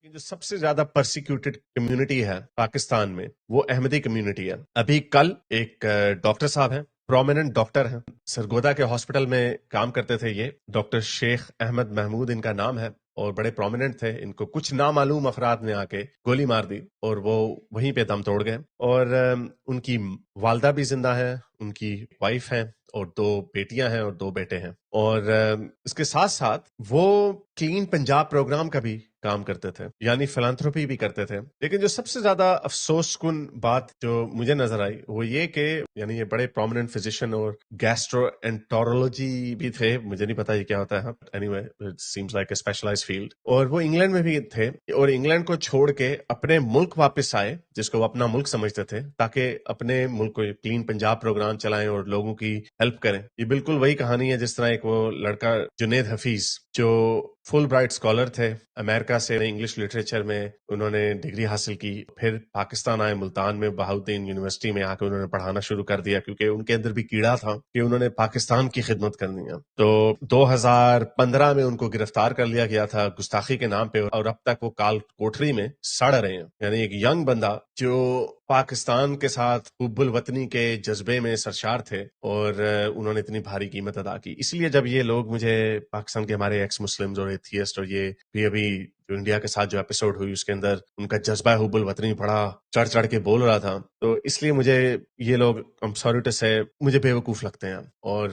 یہ جو سب سے زیادہ پرسیکیوٹڈ کمیونٹی ہے پاکستان میں وہ احمدی کمیونٹی ہے. ابھی کل ایک ڈاکٹر صاحب ہیں، پرومیننٹ ڈاکٹر ہیں، سرگودا کے ہاسپٹل میں کام کرتے تھے. یہ ڈاکٹر شیخ احمد محمود ان کا نام ہے اور بڑے پرومیننٹ تھے. ان کو کچھ نامعلوم افراد نے آ کے گولی مار دی اور وہ وہیں پہ دم توڑ گئے. اور ان کی والدہ بھی زندہ ہے، ان کی وائف ہیں اور 2 بیٹیاں ہیں اور 2 بیٹے ہیں. اور اس کے ساتھ ساتھ وہ کلین پنجاب پروگرام کا بھی کام کرتے تھے، یعنی فلانتھروپی بھی کرتے تھے. لیکن جو سب سے زیادہ افسوس کن بات جو مجھے نظر آئی وہ یہ کہ یعنی یہ بڑے پرومیننٹ فزیشین اور گیسٹرو انٹورولوجی بھی تھے. مجھے نہیں پتا یہ کیا ہوتا ہے، anyway it seems like a specialised field. اور وہ انگلینڈ میں بھی تھے اور انگلینڈ کو چھوڑ کے اپنے ملک واپس آئے، جس کو وہ اپنا ملک سمجھتے تھے، تاکہ اپنے ملک کو کلین پنجاب پروگرام چلائیں اور لوگوں کی ہیلپ کریں. یہ بالکل وہی کہانی ہے جس طرح ایک وہ لڑکا جنید حفیظ جو فل برائٹ اسکالر تھے، امریکہ سے انگلش لٹریچر میں انہوں نے ڈگری حاصل کی، پھر پاکستان آئے، ملتان میں بہاؤالدین یونیورسٹی میں آ کے انہوں نے پڑھانا شروع کر دیا، کیونکہ ان کے اندر بھی کیڑا تھا کہ انہوں نے پاکستان کی خدمت کرنی ہے. تو 2015 میں ان کو گرفتار کر لیا گیا تھا گستاخی کے نام پہ، اور اب تک وہ کال کوٹری میں سڑ رہے ہیں. یعنی ایک ینگ بندہ جو پاکستان کے ساتھ حب الوطنی کے جذبے میں سرشار تھے اور انہوں نے اتنی بھاری قیمت ادا کی. اس لیے جب یہ لوگ مجھے پاکستان کے ہمارے ایکس مسلمز اور ایتھیسٹ اور یہ بھی ابھی جو انڈیا کے ساتھ جو ایپیسوڈ ہوئی اس کے اندر ان کا جذبہ حب الوطنی بڑا چڑھ چڑھ کے بول رہا تھا، تو اس لیے مجھے یہ لوگ سوری ٹو سے مجھے بیوقوف لگتے ہیں. اور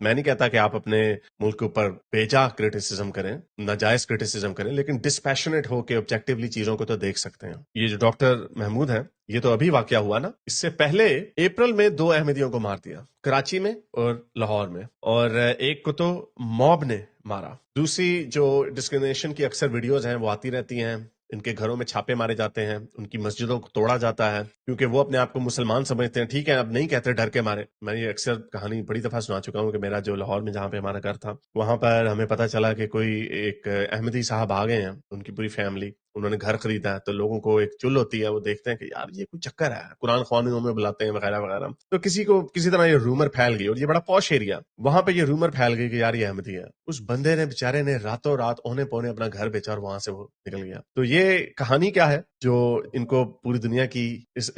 میں نہیں کہتا کہ آپ اپنے ملک کے اوپر بیجا کریٹیسزم کریں، ناجائز کریٹیسزم کریں، لیکن ڈسپیشنیٹ ہو کے آبجیکٹیولی چیزوں کو تو دیکھ سکتے ہیں. یہ جو ڈاکٹر محمود ہیں یہ تو ابھی واقعہ ہوا نا، اس سے پہلے اپریل میں 2 احمدیوں کو مار دیا، کراچی میں اور لاہور میں، اور ایک کو تو موب نے مارا. دوسری جو ڈسکریمنیشن کی اکثر ویڈیوز ہیں وہ آتی رہتی ہیں، ان کے گھروں میں چھاپے مارے جاتے ہیں، ان کی مسجدوں کو توڑا جاتا ہے کیونکہ وہ اپنے آپ کو مسلمان سمجھتے ہیں. ٹھیک ہے، اب نہیں کہتے ڈر کے مارے. میں یہ اکثر کہانی بڑی دفعہ سنا چکا ہوں کہ میرا جو لاہور میں جہاں پہ ہمارا گھر تھا وہاں پر ہمیں پتہ چلا کہ کوئی ایک احمدی صاحب آ گئے ہیں، ان کی پوری فیملی، انہوں نے گھر خریدا ہے. تو لوگوں کو ایک چل ہوتی ہے، وہ دیکھتے ہیں کہ یار یہ کوئی چکر ہے، قرآن خوانیوں میں بلاتے ہیں وغیرہ وغیرہ. تو کسی کو کسی طرح یہ رومر پھیل گئی، اور یہ بڑا پوش ایریا، وہاں پہ یہ رومر پھیل گئی کہ یار یہ احمدی ہے. اس بندے نے بیچارے نے راتوں رات اونے پونے اپنا گھر بیچا اور وہاں سے وہ نکل گیا. تو یہ کہانی کیا ہے جو ان کو پوری دنیا کی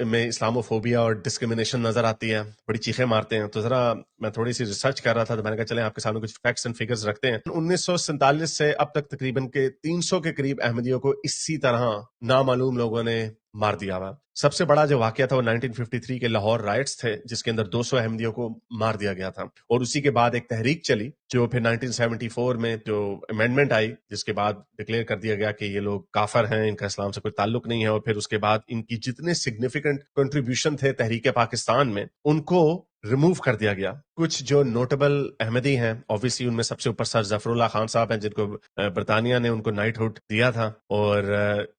میں اسلاموفوبیا اور ڈسکریمنیشن نظر آتی ہے، بڑی چیخیں مارتے ہیں. تو ذرا میں تھوڑی سی ریسرچ کر رہا تھا تو میں نے کہا چلیں آپ کے سامنے کچھ فیکٹس اینڈ فگرز رکھتے ہیں. 1947 سے اب تک تقریباً کے 300 کے قریب احمدیوں کو اسی طرح نامعلوم لوگوں نے مار دیا ہوا. سب سے بڑا جو واقعہ تھا وہ 1953 کے لاہور رائٹس تھے، جس کے اندر 200 احمدیوں کو مار دیا گیا تھا. اور اسی کے بعد ایک تحریک چلی جو پھر 1974 میں جو امینڈمنٹ آئی، جس کے بعد ڈکلیئر کر دیا گیا کہ یہ لوگ کافر ہیں، ان کا اسلام سے کوئی تعلق نہیں ہے. اور پھر اس کے بعد ان کی جتنے سگنیفیکنٹ کنٹریبیوشن تھے تحریک پاکستان میں ان کو ریموو کر دیا گیا. کچھ جو نوٹیبل احمدی ہیں اوبویسلی ان میں سب سے اوپر سر ظفر اللہ خان صاحب ہیں، جن کو برطانیہ نے ان کو نائٹ ہوڈ دیا تھا. اور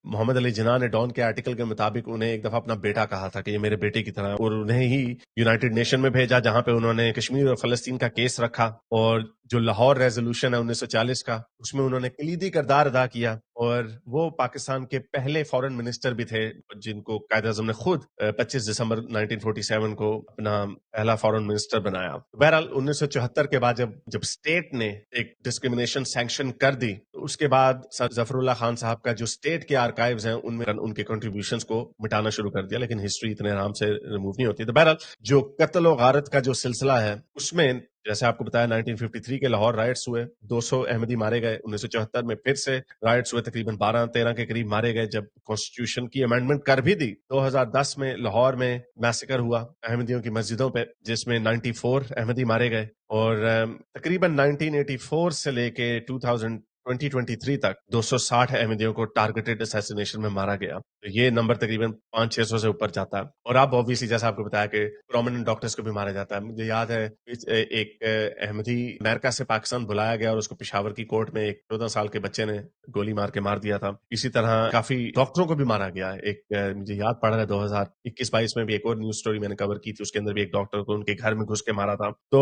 محمد علی جناح نے ڈان کے آرٹیکل کے مطابق انہیں ایک دفعہ اپنا بیٹا کہا تھا کہ یہ میرے بیٹے کی طرح، اور انہیں ہی یونائٹڈ نیشن میں بھیجا جہاں پہ انہوں نے کشمیر اور فلسطین کا کیس رکھا. اور جو لاہور ریزولوشن ہے 1940 کا، اس میں انہوں نے کلیدی کردار ادا کیا. اور وہ پاکستان کے پہلے فورن منسٹر بھی تھے جن کو قائد اعظم نے خود 25 دسمبر 1947 کو اپنا پہلا فورن منسٹر بنایا. بہرحال 1974 کے بعد جب اسٹیٹ نے ایک ڈسکریمنیشن سینکشن کر دی تو اس کے بعد سر ظفر اللہ خان صاحب کا جو اسٹیٹ کے آرکائیوز ہیں ان میں ان کے کنٹریبیوشنز کو مٹانا شروع کر دیا. لیکن ہسٹری اتنے آرام سے ریموو نہیں ہوتی. تو بہرحال جو قتل و غارت کا جو سلسلہ ہے اس میں جیسے آپ کو بتایا 1953 کے لاہور رائٹس ہوئے، 200 احمدی مارے گئے. 1974 میں پھر سے رائٹس ہوئے، تقریباً 12-13 کے قریب مارے گئے. جب کانسٹیٹیوشن کی امینڈمنٹ کر بھی دی 2010 میں لاہور میں میسیکر ہوا احمدیوں کی مسجدوں پہ، جس میں 94 احمدی مارے گئے. اور تقریباً 1984 سے لے کے 2023 تک 260 احمدیوں کو ٹارگیٹڈ اسیسینیشن میں مارا گیا. یہ نمبر تقریباً 500-600 سے اوپر جاتا ہے. اور اب اوبویسلی جیسا آپ کو بتایا کہ پرومیننٹ ڈاکٹرز کو بھی مارا جاتا ہے. مجھے یاد ہے ایک احمدی امریکہ سے پاکستان بلایا گیا اور اس کو پشاور کی کورٹ میں ایک 14 سال کے بچے نے گولی مار کے مار دیا تھا. اسی طرح کافی ڈاکٹروں کو بھی مارا گیا ہے. ایک مجھے یاد پڑ رہا ہے 2021-22 میں بھی ایک اور نیوز سٹوری میں نے کور کی تھی، اس کے اندر بھی ایک ڈاکٹر کو ان کے گھر میں گھس کے مارا تھا. تو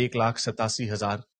1,87,000